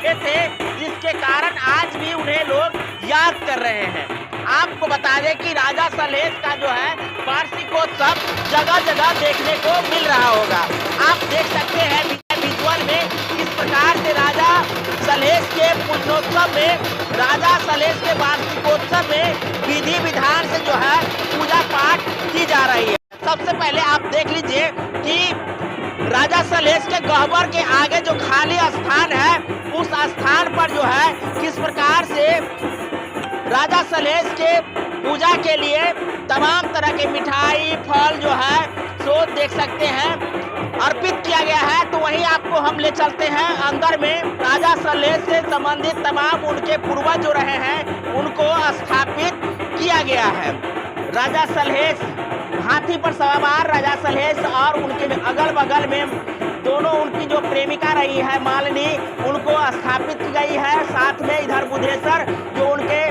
रखे थे, जिसके कारण आज भी उन्हें लोग याद कर रहे हैं। आपको बता दें कि राजा सलहेश का जो है वार्षिकोत्सव जगह जगह देखने को मिल रहा होगा। आप देख सकते हैं विजुअल में किस प्रकार से राजा सलहेश के पूजनोत्सव में, राजा सलहेश के वार्षिकोत्सव में विधि विधान से जो है पूजा पाठ की जा रही है। सबसे पहले आप देख लीजिए कि राजा सलहेश के गह्वर के आगे जो खाली स्थान है, उस स्थान पर जो है किस प्रकार से राजा सलहेश के पूजा के लिए तमाम तरह के मिठाई फल जो है सो देख सकते हैं अर्पित किया गया है। तो वहीं आपको हम ले चलते हैं अंदर में। राजा सलहेश से संबंधित तमाम उनके पूर्वज जो रहे हैं उनको स्थापित किया गया है। राजा सलहेश, हाथी पर सवार राजा सलहेश और उनके अगल बगल में दोनों उनकी जो प्रेमिका रही है मालिनी, उनको स्थापित की गई है। साथ में इधर बुधेश्वर जो उनके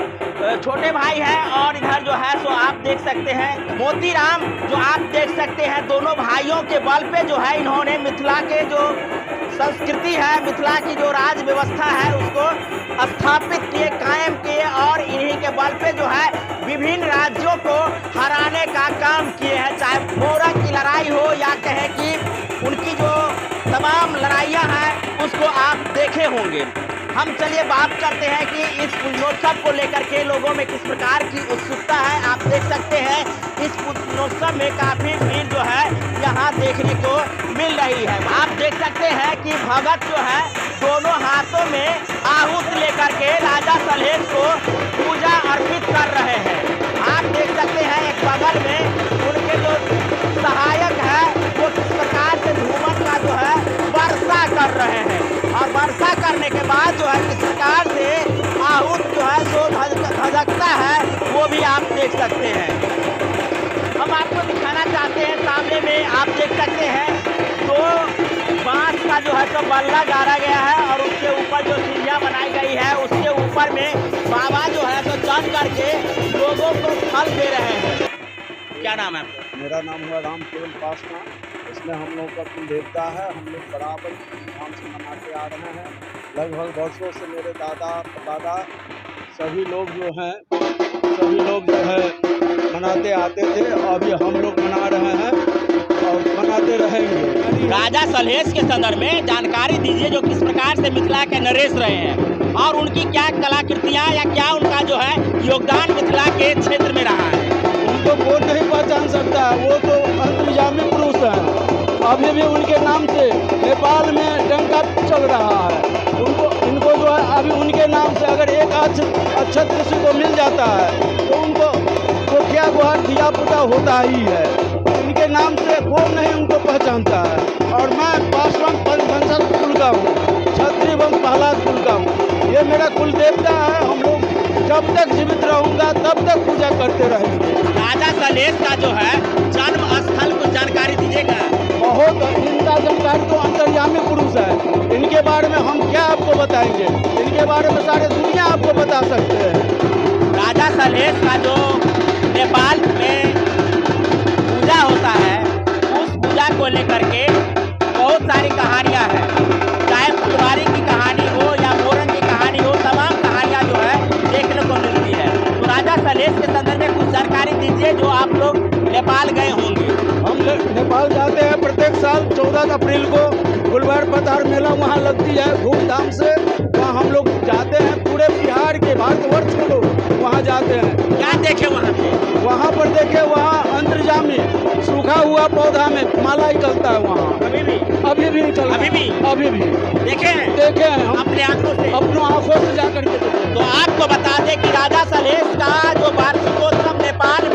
छोटे भाई है, और इधर जो है सो आप देख सकते हैं मोतीराम जो आप देख सकते हैं। दोनों भाइयों के बल पे जो है इन्होंने मिथिला के जो संस्कृति है, मिथिला की जो राज व्यवस्था है उसको स्थापित किए, कायम किए, और इन्हीं के बल पे जो है विभिन्न राज्यों को हराने का काम किए हैं। चाहे मोरक की लड़ाई हो या कहें कि उनकी जो तमाम लड़ाइयाँ हैं उसको आप देखे होंगे। हम चलिए बात करते हैं कि इस पूजनोत्सव को लेकर के लोगों में किस प्रकार की उत्सुकता है। आप देख सकते हैं इस पूजनोत्सव में काफ़ी भीड़ जो है यहाँ देखने को मिल रही है। आप देख सकते हैं कि भगत जो है दोनों हाथों में आहूत लेकर के राजा सलहेश को पूजा अर्पित कर रहे हैं। आप देख सकते हैं एक बगल में उनके जो सहायक है वो किस प्रकार से धूमन का जो है वर्षा कर रहे हैं, और वर्षा करने के बाद जो है किस प्रकार से आहूत जो है सो धधकता है वो भी आप देख सकते हैं। हम आपको दिखाना चाहते हैं, सामने में आप देख सकते हैं तो बांस का जो है सो बल्ला गाड़ा गया है, और उसके ऊपर जो सीढ़ियाँ बनाई गई है उसके ऊपर में बाबा जो है सो चढ़ करके लोगों को फल दे रहे हैं। क्या नाम है आपका? मेरा नाम हुआ राम केवल पासवान। इसमें हम लोग का कुल देवता है, हम लोग बराबर धूमधाम से मनाते आ रहे हैं। लगभग वर्षों से मेरे दादा दादा सभी लोग जो है मनाते आते थे, अभी हम लोग मना रहे हैं और मनाते रहेंगे। राजा सलहेश के संदर्भ में जानकारी दीजिए, जो किस प्रकार से मिथिला के नरेश रहे हैं और उनकी क्या कलाकृतियाँ या क्या उनका जो है योगदान मिथिला के क्षेत्र में रहा है। उनको कोई नहीं पहचान सकता है, वो तो अंतर्यामी पुरुष हैं। अभी भी उनके नाम से नेपाल में डंका चल रहा है। इनको जो है अभी उनके नाम से अगर एक अक्षत किसी को मिल जाता है तो उनको वो क्या गुहार दिया पुता होता ही है। इनके नाम से कोई नहीं उनको पहचानता है। और मैं पासवान वंशज कुल का हूँ, क्षत्रिय वंश प्रहलाद कुल का हूँ। ये मेरा कुल देवता है। हम लोग जब तक जीवित रहूँगा तब तक पूजा करते रहेंगे। राजा सलहेश का जो है जन्म स्थल कुछ जानकारी दीजिएगा। बहुत इनका जानकारी तो अंतर्यामी पुरुष है। इनके बारे में हम क्या आपको बताएंगे, इनके बारे में सारे दुनिया आपको बता सकते हैं। राजा सलहेश का जो नेपाल में पूजा होता है, उस पूजा को लेकर के बहुत सारी कहानियाँ हैं। चाहे फुलवारी की कहानी हो या मोरन की कहानी हो, तमाम कहानियाँ जो है देखने को मिलती है। तो राजा सलहेश के संदर्भ में कुछ जानकारी दीजिए, जो आप लोग नेपाल गए होंगे। हम नेपाल जाते हैं प्रत्येक साल 14 अप्रैल को गुलवार पतार मेला वहाँ लगती है धूमधाम से। वहाँ हम लोग जाते हैं, पूरे बिहार के भारतवर्ष के लोग वहाँ जाते हैं। क्या देखे वहाँ पे? वहाँ पर देखे, वहाँ अंतर्जामी सूखा हुआ पौधा में माला निकलता है वहाँ। अभी भी निकल अभी भी देखे हैं हम अपने आंखों से, अपनों आंखों से जाकर के। तो आपको बता दें कि राजा सलहेश का जो वार्षिकोत्सव नेपाल